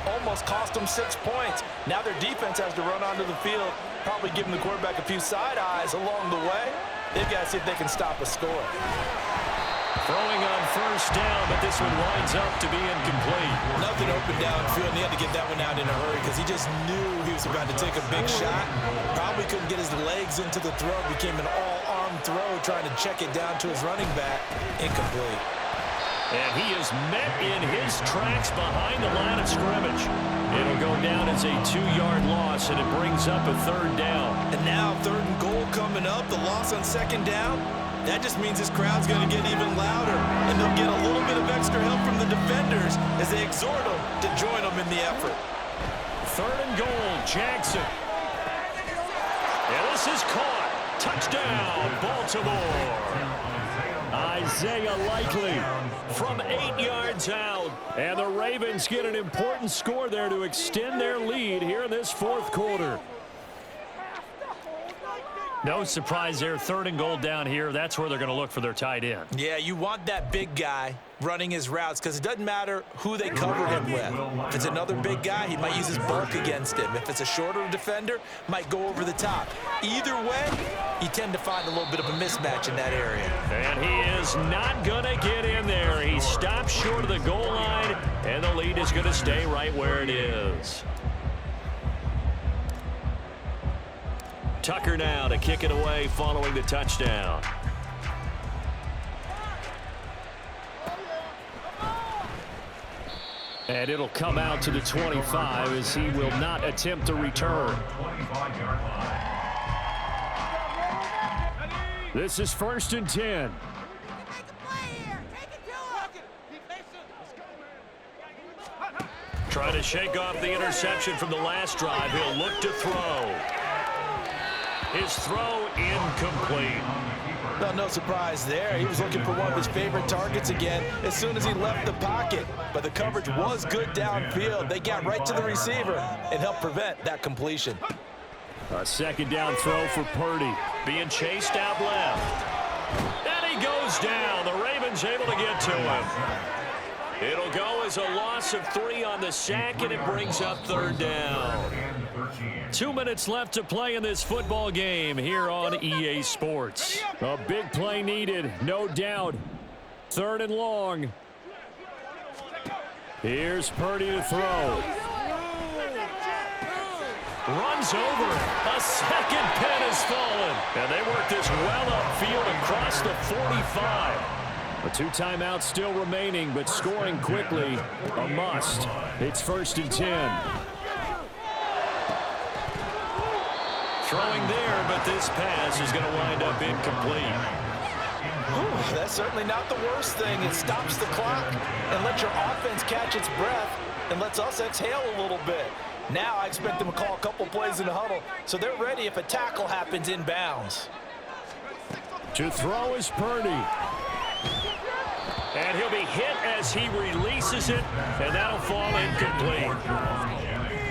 almost cost them 6 points. Now their defense has to run onto the field, probably giving the quarterback a few side eyes along the way. They've got to see if they can stop a score. Throwing on 1st down, but this one winds up to be incomplete. Nothing open downfield, and he had to get that one out in a hurry because he just knew he was about to take a big shot. Probably couldn't get his legs into the throw. Became an all-arm throw, trying to check it down to his running back. Incomplete. And he is met in his tracks behind the line of scrimmage. It'll go down as a 2-yard loss, and it brings up a 3rd down. And now 3rd and goal coming up. The loss on 2nd down. That just means this crowd's going to get even louder, and they'll get a little bit of extra help from the defenders as they exhort them to join them in the effort. 3rd and goal, Jackson. And this is caught. Touchdown, Baltimore. Isaiah Likely from 8 yards out. And the Ravens get an important score there to extend their lead here in this 4th quarter. No surprise there, 3rd and goal down here. That's where they're going to look for their tight end. Yeah, you want that big guy running his routes because it doesn't matter who they cover him with. If it's another big guy, he might use his bulk against him. If it's a shorter defender, might go over the top. Either way, you tend to find a little bit of a mismatch in that area. And he is not going to get in there. He stops short of the goal line, and the lead is going to stay right where it is. Tucker now to kick it away following the touchdown. And it'll come out to the 25 as he will not attempt to return. 25-yard line. This is 1st and 10. Trying to shake off the interception from the last drive. He'll look to throw. His throw incomplete. Well, no surprise there. He was looking for one of his favorite targets again as soon as he left the pocket. But the coverage was good downfield. They got right to the receiver and helped prevent that completion. A 2nd down throw for Purdy. Being chased out left. And he goes down. The Ravens able to get to him. It'll go as a loss of 3 on the sack, and it brings up 3rd down. 2 minutes left to play in this football game here on EA Sports. A big play needed, no doubt. 3rd and long. Here's Purdy to throw. Runs over it. A 2nd pin has fallen. And they work this well upfield across the 45. A 2 timeouts still remaining, but scoring quickly, a must. It's 1st and 10. Throwing there, but this pass is going to wind up incomplete. Ooh, that's certainly not the worst thing. It stops the clock and lets your offense catch its breath and lets us exhale a little bit. Now I expect them to call a couple plays in the huddle, so they're ready if a tackle happens inbounds. To throw is Purdy. And he'll be hit as he releases it, and that'll fall incomplete.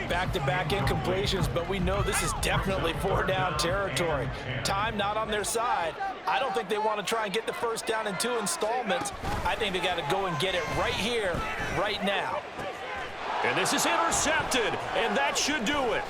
Back-to-back incompletions, but we know this is definitely 4-down territory. Time not on their side. I don't think they want to try and get the 1st down in 2 installments. I think they got to go and get it right here, right now. And this is intercepted, and that should do it.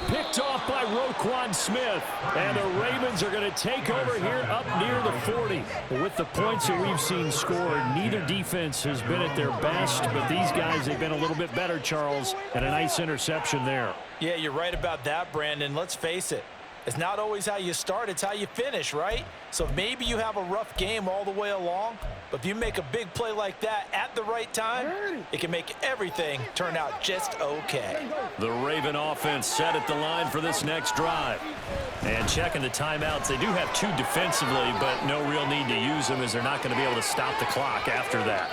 Picked off by Roquan Smith. And the Ravens are going to take over here up near the 40. With the points that we've seen scored, neither defense has been at their best, but these guys have been a little bit better, Charles, and a nice interception there. Yeah, you're right about that, Brandon. Let's face it. It's not always how you start, it's how you finish, right? So maybe you have a rough game all the way along, but if you make a big play like that at the right time, it can make everything turn out just okay. The Raven offense set at the line for this next drive. And checking the timeouts, they do have 2 defensively, but no real need to use them as they're not going to be able to stop the clock after that.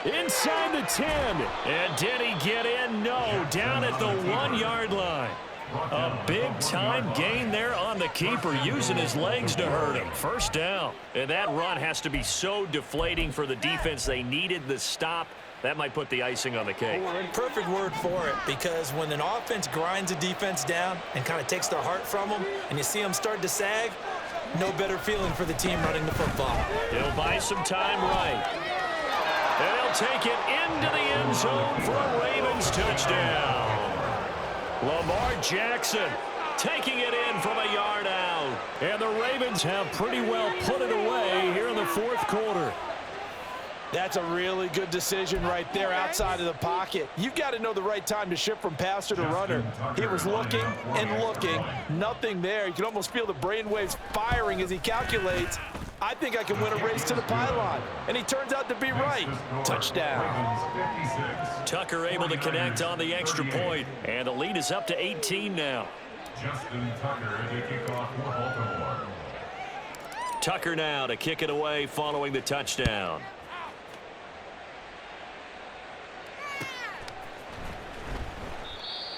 Inside the 10. And did he get in? No, down at the 1-yard line. A big-time gain there on the keeper, using his legs to hurt him. 1st down. And that run has to be so deflating for the defense. They needed the stop. That might put the icing on the cake. Perfect word for it, because when an offense grinds a defense down and kind of takes their heart from them, and you see them start to sag, no better feeling for the team running the football. He'll buy some time right. And they'll take it into the end zone for a Ravens touchdown. Lamar Jackson taking it in from a yard out. And the Ravens have pretty well put it away here in the 4th quarter. That's a really good decision right there outside of the pocket. You've got to know the right time to shift from passer to runner. He was looking and looking, nothing there. You can almost feel the brainwaves firing as he calculates, I think I can win a race to the pylon. And he turns out to be right. Touchdown. Tucker able to connect on the extra point, and the lead is up to 18 now. Justin Tucker to kick off for Baltimore. Tucker now to kick it away following the touchdown.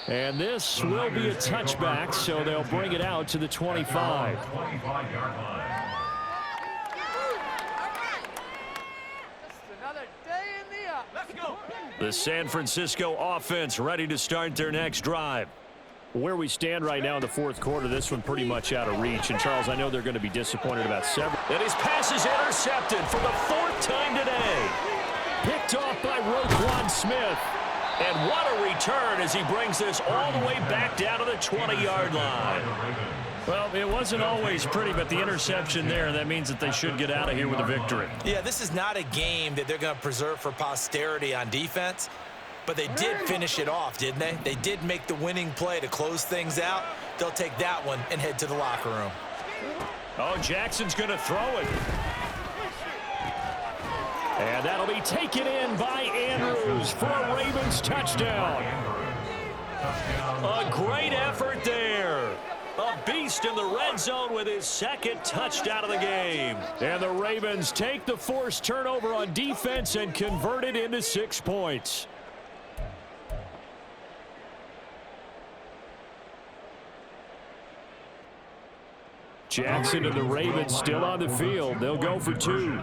And this will be a touchback, so they'll bring it out to the 25. 25-yard line. The San Francisco offense ready to start their next drive. Where we stand right now in the 4th quarter, this one pretty much out of reach. And, Charles, I know they're going to be disappointed about several. And his pass is intercepted for the 4th time today. Picked off by Roquan Smith. And what a return as he brings this all the way back down to the 20-yard line. Well, it wasn't always pretty, but the interception there, that means that they should get out of here with a victory. Yeah, this is not a game that they're going to preserve for posterity on defense, but they did finish it off, didn't they? They did make the winning play to close things out. They'll take that one and head to the locker room. Oh, Jackson's going to throw it. And that'll be taken in by Andrews. for a Ravens touchdown. A great effort there. A beast in the red zone with his second touchdown of the game. And the Ravens take the forced turnover on defense and convert it into 6 points. Jackson and the Ravens still on the field. They'll go for 2.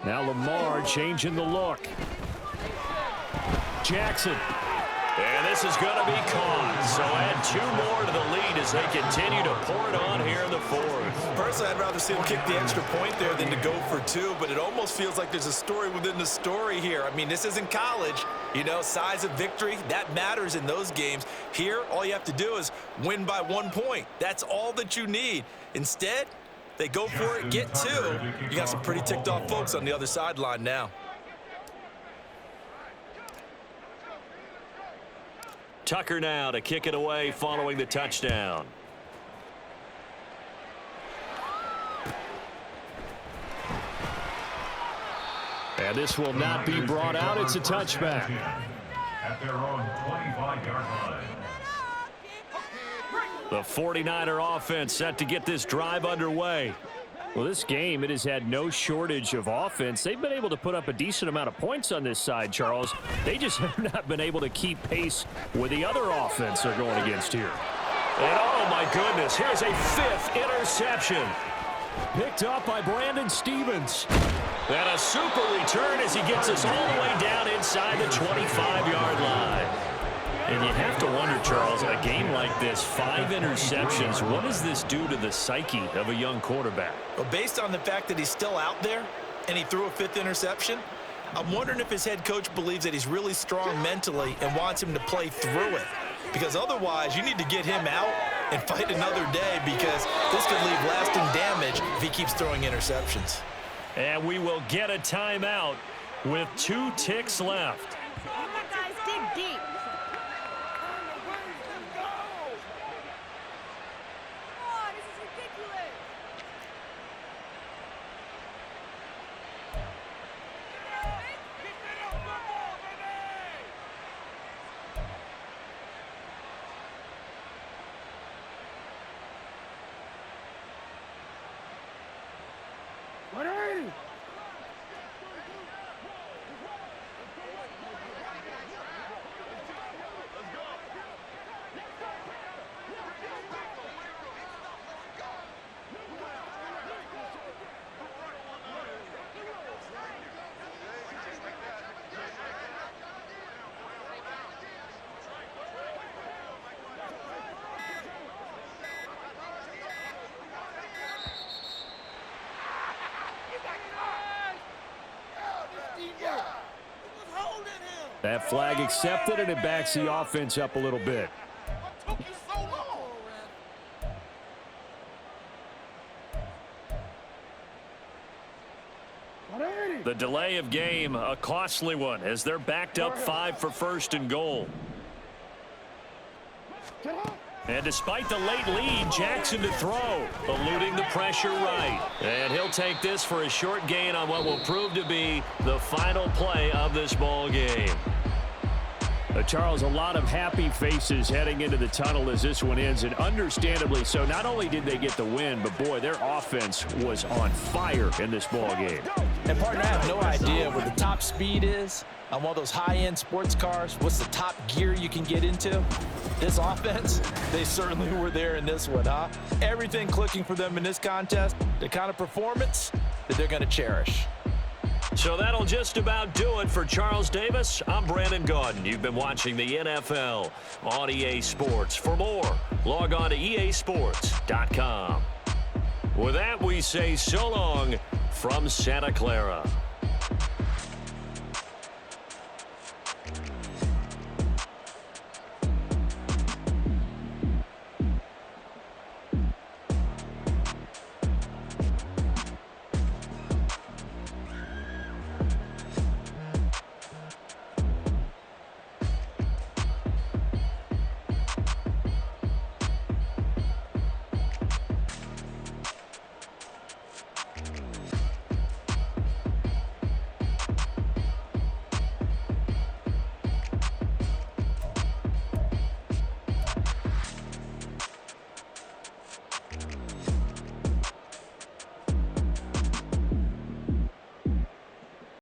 Now Lamar changing the look. Jackson. And this is going to be caught. So add 2 more to the lead as they continue to pour it on here in the 4th. Personally, I'd rather see them kick the extra point there than to go for 2, but it almost feels like there's a story within the story here. I mean, this isn't college. You know, size of victory, that matters in those games. Here, all you have to do is win by 1 point. That's all that you need. Instead, they go for it, get 2. You got some pretty ticked off folks on the other sideline now. Tucker now to kick it away following the touchdown. And this will not be brought out. It's a touchback. At their own 25-yard line. The 49er offense set to get this drive underway. Well, this game, it has had no shortage of offense. They've been able to put up a decent amount of points on this side, Charles. They just have not been able to keep pace with the other offense they're going against here. And oh, my goodness, here's a 5th interception. Picked up by Brandon Stevens. And a super return as he gets us all the way down inside the 25-yard line. And you have to wonder, Charles, a game like this, 5 interceptions, what does this do to the psyche of a young quarterback? Well, based on the fact that he's still out there and he threw a 5th interception, I'm wondering if his head coach believes that he's really strong mentally and wants him to play through it. Because otherwise, you need to get him out and fight another day, because this could leave lasting damage if he keeps throwing interceptions. And we will get a timeout with 2 ticks left. Guys, dig deep. That flag accepted, and it backs the offense up a little bit. The delay of game, a costly one, as they're backed up 5 for 1st and goal. And despite the late lead, Jackson to throw, eluding the pressure right. And he'll take this for a short gain on what will prove to be the final play of this ball game. Charles, a lot of happy faces heading into the tunnel as this one ends, and understandably so. Not only did they get the win, but boy, their offense was on fire in this ball game. And partner, I have no idea what the top speed is on one of those high-end sports cars. What's the top gear you can get into? This offense, they certainly were there in this one, huh? Everything clicking for them in this contest, the kind of performance that they're going to cherish. So that'll just about do it for Charles Davis. I'm Brandon Gaudin. You've been watching the NFL on EA Sports. For more, log on to easports.com. With that, we say so long from Santa Clara.